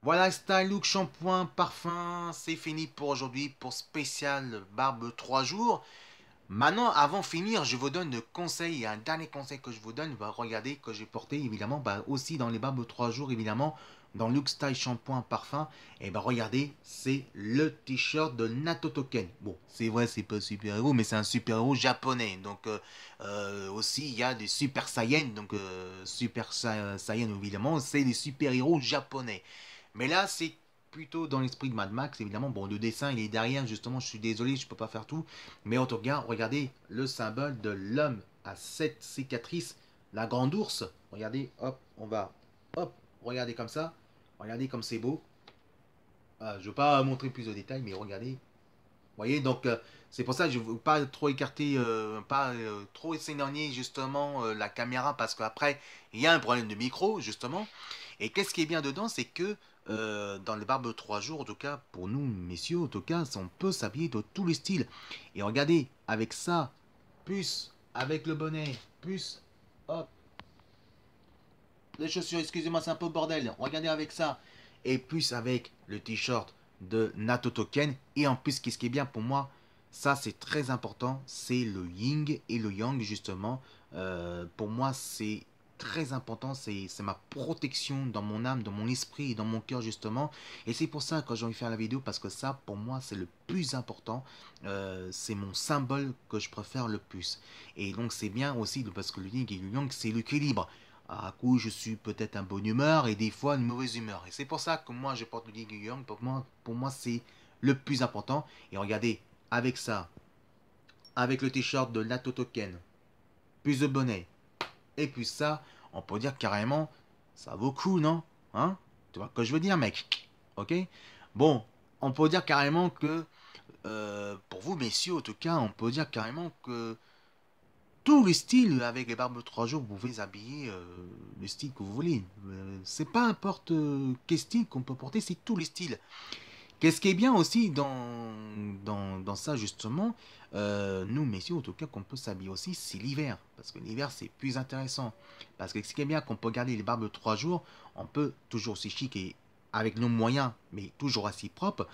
Voilà, style, look, shampoing, parfum, c'est fini pour aujourd'hui pour spécial barbe 3 jours. Maintenant, avant de finir, je vous donne le conseil, un dernier conseil que je vous donne. Bah, regardez que j'ai porté évidemment, bah, aussi dans les barbes 3 jours évidemment, dans look, style, shampoing, parfum. Et bah regardez, c'est le t-shirt de Nato Token. Bon, c'est vrai, c'est pas un super-héros, mais c'est un super-héros japonais. Donc aussi, il y a des Super Saiyan. Donc Saiyan évidemment, c'est les super-héros japonais. Mais là, c'est plutôt dans l'esprit de Mad Max, évidemment. Bon, le dessin, il est derrière, justement, je suis désolé, je peux pas faire tout. Mais en tout cas, regardez le symbole de l'homme à 7 cicatrices, la grande ours. Regardez, hop, on va, hop, regardez comme ça. Regardez comme c'est beau. Je ne veux pas montrer plus de détails, mais regardez. Vous voyez, donc c'est pour ça que je ne veux pas trop écarter, pas trop s'éloigner justement la caméra, parce qu'après, il y a un problème de micro, justement. Et qu'est-ce qui est bien dedans, c'est que dans les barbes 3 jours, en tout cas, pour nous, messieurs, en tout cas, on peut s'habiller de tous les styles. Et regardez, avec ça, plus avec le bonnet, plus, hop, les chaussures, excusez-moi, c'est un peu bordel. Regardez avec ça. Et plus avec le t-shirt de Nato Token. Et en plus, qu'est-ce qui est bien pour moi, ça c'est très important, c'est le yin et le yang justement. Pour moi, c'est très important, c'est ma protection dans mon âme, dans mon esprit et dans mon cœur justement. Et c'est pour ça que j'ai envie de faire la vidéo, parce que ça, pour moi, c'est le plus important. C'est mon symbole que je préfère le plus. Et donc c'est bien aussi parce que le yin et le yang, c'est l'équilibre. À coup, je suis peut-être un bonne humeur et des fois une mauvaise humeur. Et c'est pour ça que moi, je porte le yin yang. Pour moi c'est le plus important. Et regardez, avec ça, avec le t-shirt de Nato Token, plus de bonnet, et puis ça, on peut dire carrément, ça vaut le coup, non? Hein? Tu vois ce que je veux dire, mec? Ok? Bon, on peut dire carrément que, pour vous, messieurs, en tout cas, on peut dire carrément que tous les styles avec les barbes 3 jours, vous pouvez habiller le style que vous voulez. C'est pas importe quel style qu'on peut porter, c'est tous les styles. Qu'est-ce qui est bien aussi dans ça justement, nous messieurs en tout cas qu'on peut s'habiller aussi, c'est l'hiver. Parce que l'hiver c'est plus intéressant. Parce que ce qui est bien qu'on peut garder les barbes 3 jours, on peut toujours aussi chic et avec nos moyens, mais toujours assez propre,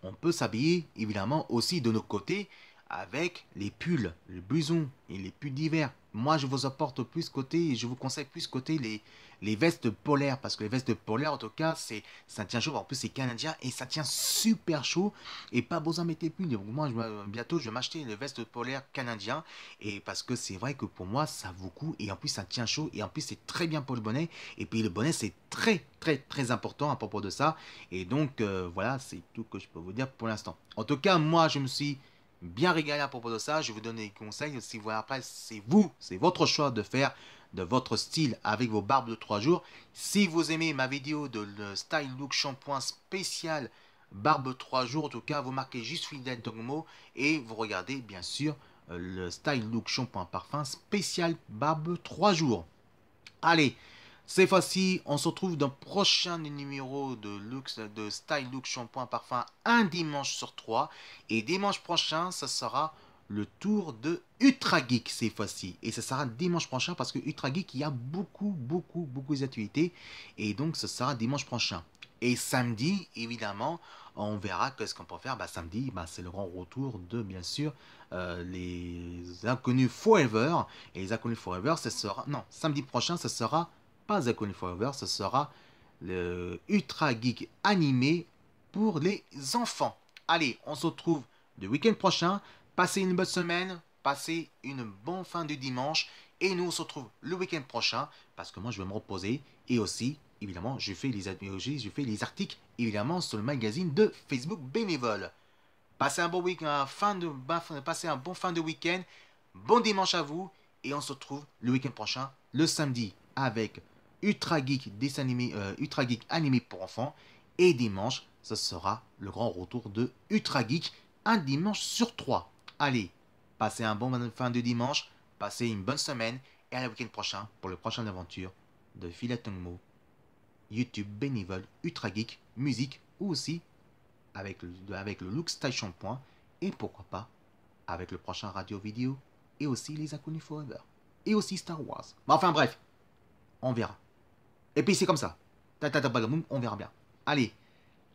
on peut s'habiller évidemment aussi de nos côtés avec les pulls, les blousons et les pulls d'hiver. Moi, je vous apporte plus côté, je vous conseille plus côté les vestes polaires, parce que les vestes polaires, en tout cas, ça tient chaud. En plus, c'est canadien et ça tient super chaud et pas besoin de mettre les pulls. Donc, moi, bientôt, je vais m'acheter une veste polaire canadien, et parce que c'est vrai que pour moi, ça vaut le coup et en plus, ça tient chaud et en plus, c'est très bien pour le bonnet. Et puis, le bonnet, c'est très, très, très important à propos de ça. Et donc, voilà, c'est tout que je peux vous dire pour l'instant. En tout cas, moi, je me suis bien régalé à propos de ça. Je vais vous donner des conseils. Si vous, après, c'est vous, c'est votre choix de faire de votre style avec vos barbes de 3 jours. Si vous aimez ma vidéo de le style look shampoing spécial barbe 3 jours, en tout cas, vous marquez juste Fidèle Dogmo et vous regardez bien sûr le style look shampoing parfum spécial barbe 3 jours. Allez, cette fois-ci, on se retrouve dans le prochain numéro de Style Look Shampoing Parfum un dimanche sur 3. Et dimanche prochain, ce sera le tour de Ultra Geek cette fois-ci. Et ce sera dimanche prochain parce que Ultra Geek, il y a beaucoup, beaucoup, beaucoup d'activités. Et donc, ce sera dimanche prochain. Et samedi, évidemment, on verra qu'est-ce qu'on peut faire. Bah, samedi, bah, c'est le grand retour de, bien sûr, les Inconnus Forever. Et les Inconnus Forever, ce sera... Non, samedi prochain, ce sera pas Inconnus Forever, ce sera le Ultra Geek animé pour les enfants. Allez, on se retrouve le week-end prochain. Passez une bonne semaine, passez une bonne fin de dimanche. Et nous, on se retrouve le week-end prochain, parce que moi, je vais me reposer. Et aussi, évidemment, je fais les articles, évidemment, sur le magazine de Facebook Bénévole. Passez un bon week-end, passez un bon fin de week-end. Bon dimanche à vous. Et on se retrouve le week-end prochain, le samedi, avec Ultra Geek animé pour enfants. Et dimanche, ce sera le grand retour de Ultra Geek, un dimanche sur 3. Allez, passez un bon fin de dimanche, passez une bonne semaine. Et à le week-end prochain pour le prochain aventure de Philatongmo, YouTube bénévole, Ultra Geek, musique ou aussi avec le Look Style Shampoing et pourquoi pas avec le prochain radio vidéo et aussi les Inconnus Forever et aussi Star Wars. Mais enfin bref, on verra. Et puis c'est comme ça. On verra bien. Allez,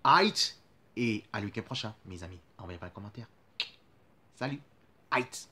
Aït, et à le week-end prochain, mes amis. Envoyez pas un commentaire. Salut, Aït.